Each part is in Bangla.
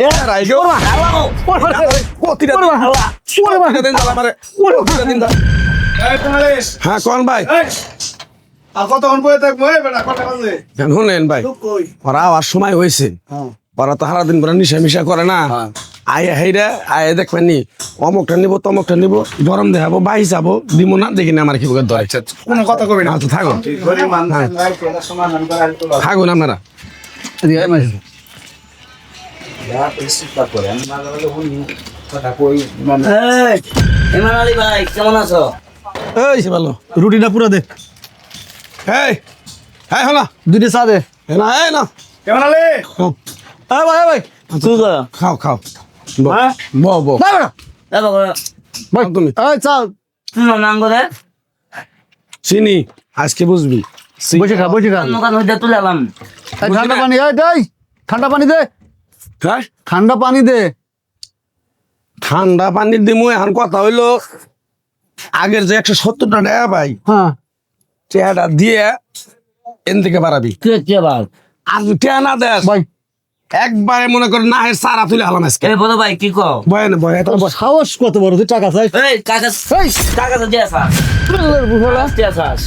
এ রাইজো হ্যাঁ কোন ভাই শুনেন ভাই ওরা আওয়ার সময় হয়েছে ওরা তো সারাদিন করে নিশা মিশা করে না আয় হেরা আয় দেখবেন নি অমুকটা নিবো তমুকটা নিবো গরম দেখাবো বাই যাবো দিব না দেখি না আমার কি ধরে কোনো কথা কবি না তো থাকুন থাকুন আপনারা ইমান আলী ভাই কেমন আছো? এই ভালো রুটিটা পুরো দে এই হ্যাঁ হলো দুইটা চা দে না এই না কেমন আলে ভাই খাও খাও বো বো ভাই তুমি চা নাম করে চিনি আজকে বুঝবি বসে খা দোকান হইতে তুলে এলাম। ঠান্ডা পানি ঠান্ডা পানি দে হ্যাঁ ঠান্ডা পানি দে ঠান্ডা পানি দিমু এখন কথা হইলো আগের যে 170 টাকা ভাই হ্যাঁ টেয়াটা দিয়ে এন থেকে বাড়াবি কে ভাই? আর টেয়া না দেস ভাই একবারে মনে করে না এর সারা তুলে হালাম আজকে এই বলো ভাই কি কও? বয় না বয় সাহস কত বড় তুই টাকা চাই এই কাকা কাকা যে আসাস যে আসাস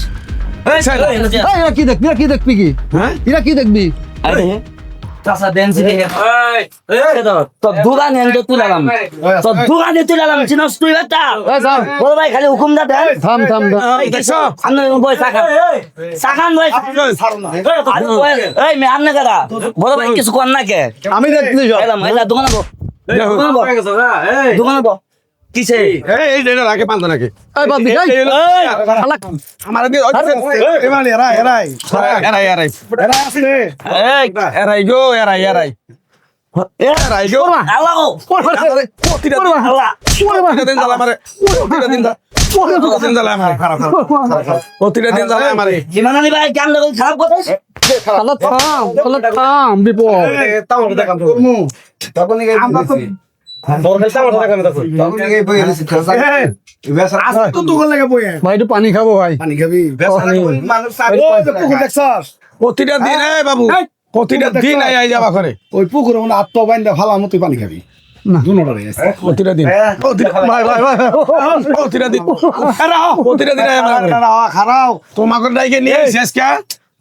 এরা কি দেখবি কি দেখবি কি হ্যাঁ এরা কি দেখবি আরে চাচা ড্যান্স দেখে এই তো দোকানে এনে তুলে এলাম তো দোকানে তুলে এলাম চিনস তুই এটা বলো ভাই খালি হুকুম দা দেন থাম দেখছো আমি বই সাখান সাখান বই এই মে আমনে করা বলো ভাই কিছু কর না কে আমি দেখতে এলাম এলা দোকানে বো দোকানে বো কিসে এই এটা রাখে পান্তা নাকি এই বাদ এই শালা আমার দিয়ে এমালি এরাই এরাই এরাই এরাই এরাই আছে এই এরাই গো এরাই এরাই এরাই গো আলাও প্রতিটা দিন আলা প্রতিটা দিন জ্বালা মারে প্রতিটা দিন জ্বালা মারে প্রতিটা দিন জ্বালা মারে ইমান আলী ভাই কেন লাগল খারাপ কথা শালা থাম বিপদ ভাই একটু পানি খাবো ভাই প্রতিটা দিন বাবু প্রতিটা দিন আই যাবা করে ওই পুকুরে মানে আত্মবাইন্দা ফালা মতোই পানি খাবি না দুনোটা রয়ে আছে প্রতিটা দিন ভাই ভাই ভাই প্রতিটা দিন প্রতিটা দিন খারাও তোমাকে ডাইকে নিয়ে শেষকা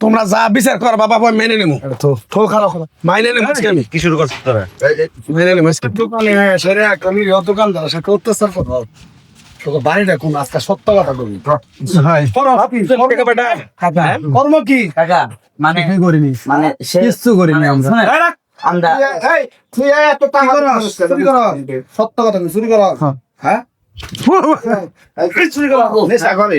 তোমরা যা বিচার কর বাবা ভাই মেনে নেবো তো খারাপ মাইনে নেবো আজকে আমি কি শুরু করছিস তোরা মেনে নেবো আজকে দোকানে সেরে একটা নিরীহ দোকানদার সাথে অত্যাচার করবো তোকে বাড়িটা কোন আজকে সত্য কথা করবি কর্ম কি কাকা মানে কি করিনি মানে সে কিচ্ছু করিনি আমরা শুনে আমরা তুই এত টাকা চুরি কর সত্য কথা চুরি কর হ্যাঁ চুরি কর নেশা করে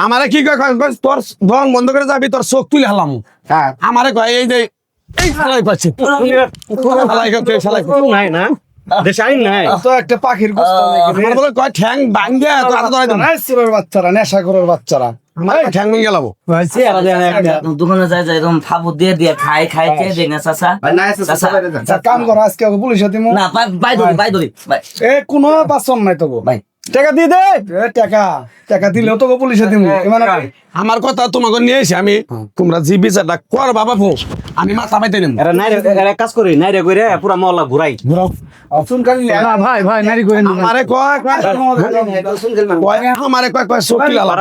আমারে কি কয় তোর দং বন্ধ করে যাবি তোর চোখ তুলে হালাম আমারে কয় এই যে এই শালাই পাচ্ছি শালাই করতে শালাই নাই না দেশে আইন নাই তো একটা পাখির গোস্ত আমার বলে কয় ঠ্যাং ভাঙ্গে তো হাতে ধরে দেব চোরের বাচ্চারা নেশা করার বাচ্চারা আমার ঠ্যাং ভেঙে লাবো দোকানে যায় যায় এরকম ফাবু দিয়ে দিয়ে খায় খায় খেয়ে দেয় না চাচা আচ্ছা, কাম করো আজকে ওকে পুলিশে দিমু না বাই ধরি এ কোনো পাসন নাই তো ভাই টাকা দিয়ে দে টাকা দিলেও তোকে পুলিশে দিমু মানে আমার কথা তোমাকে নিয়ে এসে আমি তোমরা জি বিচারটা কর বাবা ফো আমি মাথা পাইতে নেব এরা নাই এরা কাজ করি নাই রে কইরে পুরা মহল্লা ঘুরাই অপশন কালি ভাই ভাই নারী কই আমারে কয় আমারে কয় চোখ তুলে হালাম